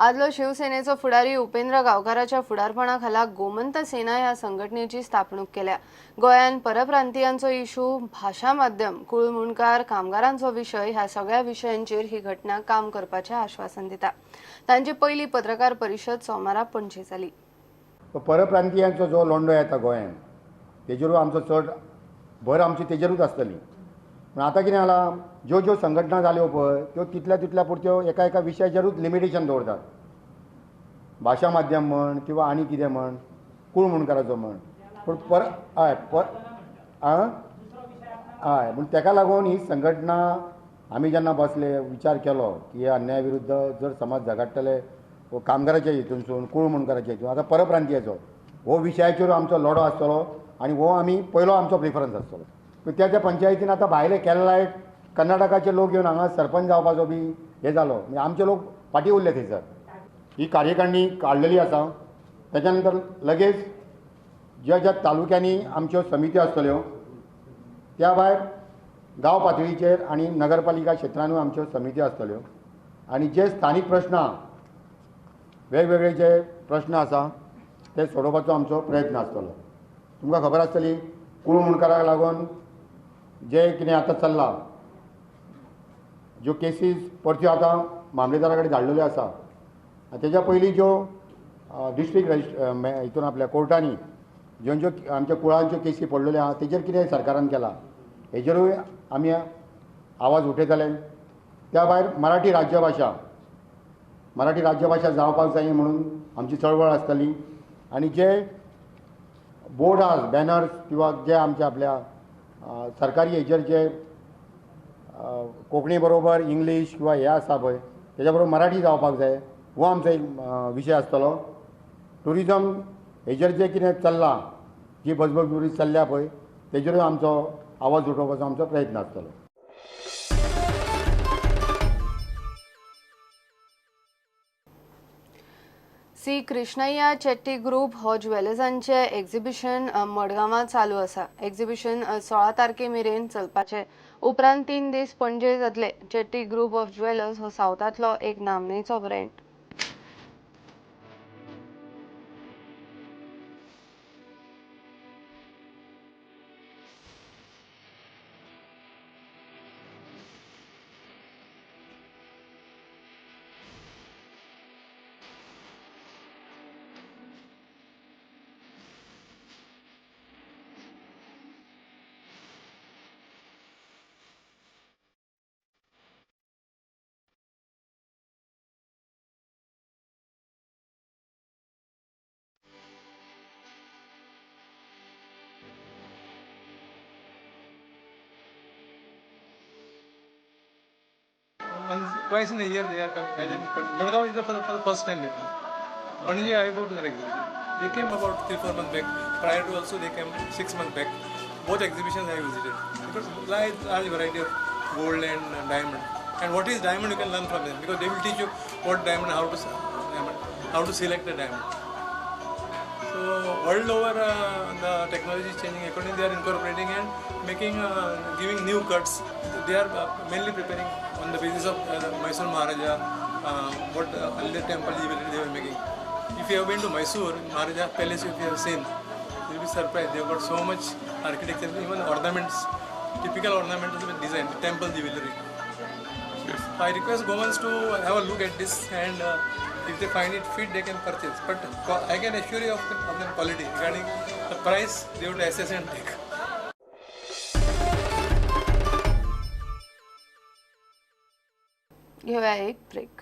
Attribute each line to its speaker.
Speaker 1: आदलो शिवसेनेचो फुडारी उपेंद्र गावकाराच्या फुडारपणाखाला गोमंत सेना ह्या संघटनेची स्थापणूक केल्या। गोंयान परप्रांतीयांचो इशू, भाषा माध्यम, कुळ मुणकार, कामगारांचो विषय ह्या सगळ्या विशयांचेर ही घटना काम करपाचे आश्वासन दिता। तांची पहिली पत्रकार परिषद सोमारा पणजे जाली।
Speaker 2: परप्रांतीयांचो जो लोंडो येता गोंयान तेजेरूच आमचो चड भर आमची तेजेरूच आसतली। पण आतां कितें जालां, ज्यो संघटना जाल्यो पळय त्यो तितल्या पुरत्यो एका विशयाचेरूच लिमिटेशन दवरतात। भाशा माध्यम म्हण किंवा आनी कितें म्हण, कुळ मुणकाराचो म्हण, पूण हय पूण तेका लागून ही संघटना आमी जेन्ना बसले विचार केलो की हे अन्याया विरुद्ध जर समज झगडटले कामगाराच्या हितूनसून कुळ मुणकाराच्या हितून आतां परप्रांतीयाचो हो विशयाचेर आमचो लढो आसतलो आनी हो आमी पयलो आमचो प्रिफरन्स आसतलो। त्या पंचायतीन आतां भायले केरळा कर्नाटकाचे लोक येवन हांगा सरपंच जावपाचो बी हे जालो, म्हणजे आमचे लोक फाटीं उरले थंयसर। ही कार्यकारिणी काडलेली आसा। त्याच्या नंतर लगेच ज्या तालुक्यांनी आमच्यो समिती आसतल्यो त्या भायर गांव पातळीचेर आनी नगरपालिका क्षेत्रांतूय आमच्यो समिती आसतल्यो आनी जे स्थानीक प्रश्न वेगवेगळे जे प्रश्न आसा ते सोडोवपाचो आमचो प्रयत्न आसतलो। तुमकां खबर आसतली कुळ मुणकाराक लागून जे कितें आतां चल्लां, ज्यो केसीस परत्यो आतां मामलेदारा कडेन धाडलेल्यो आसा, तेज्या पयलीं ज्यो डिस्ट्रिक्ट हितून आपल्या कोर्टांनी ज्यो आमच्या कुळांच्यो केसी पडलेल्यो आहा तेजेर कितें सरकारान केलां हेजेरूय आमी आवाज उठयतले। त्या भायर मराठी राज्यभाषा जावपाक जाय म्हणून आमची चळवळ आसतली आनी जे बोर्ड आसा बॅनर्स किंवा जे आमच्या आपल्या सरकारी हेजेर जे कोंकणी बरोबर इंग्लीश किंवा हे आसा पळय तेज्या बरोबर मराठी जावपाक जाय हो आमचो एक विशय आसतलो। टुरिजम हेजेर जे कितें चल्लां, जी बजबज चल्ल्या पळय तेजेरूय आमचो आवाज उठोवपाचो आमचो प्रयत्न आसतलो।
Speaker 1: सी कृष्णय्या चेट्टी ग्रुप हो ज्वेलर्सांचे एक्झिबिशन मडगांवां चालू आसा। एक्झिबिशन 16 तारखे मेरेन चलपाचे। उपरांत 3 दीस पणजे जातले। चेट्टी ग्रुप ऑफ ज्वेलर्स हो सावथांतलो एक नामनेचो brand.
Speaker 3: Twice in a year they are coming. Gurgaon is for the first time. Only I go to the exhibition. They came about 3-4 months back. Prior to also they came 6 months back. Both exhibitions I visited. Because large variety of gold and diamond. And what is diamond you can learn from them because they will teach you what diamond, how to select the diamond. So world over the technology is changing. Accordingly they are incorporating and making, giving new cuts. They are mainly preparing on the basis of Mysore Maharaja, what earlier temple jewelry they were making. If you have been to Mysore, Maharaja Palace, if you have seen, you will be surprised. They have got so much architecture, even ornaments, typical ornamental design, temple jewelry. Yes. I request governments to have a look at this and if they find it fit, they can purchase. But I can assure you of the quality. Regarding the price, they would assess and take.
Speaker 1: घेऊया एक break.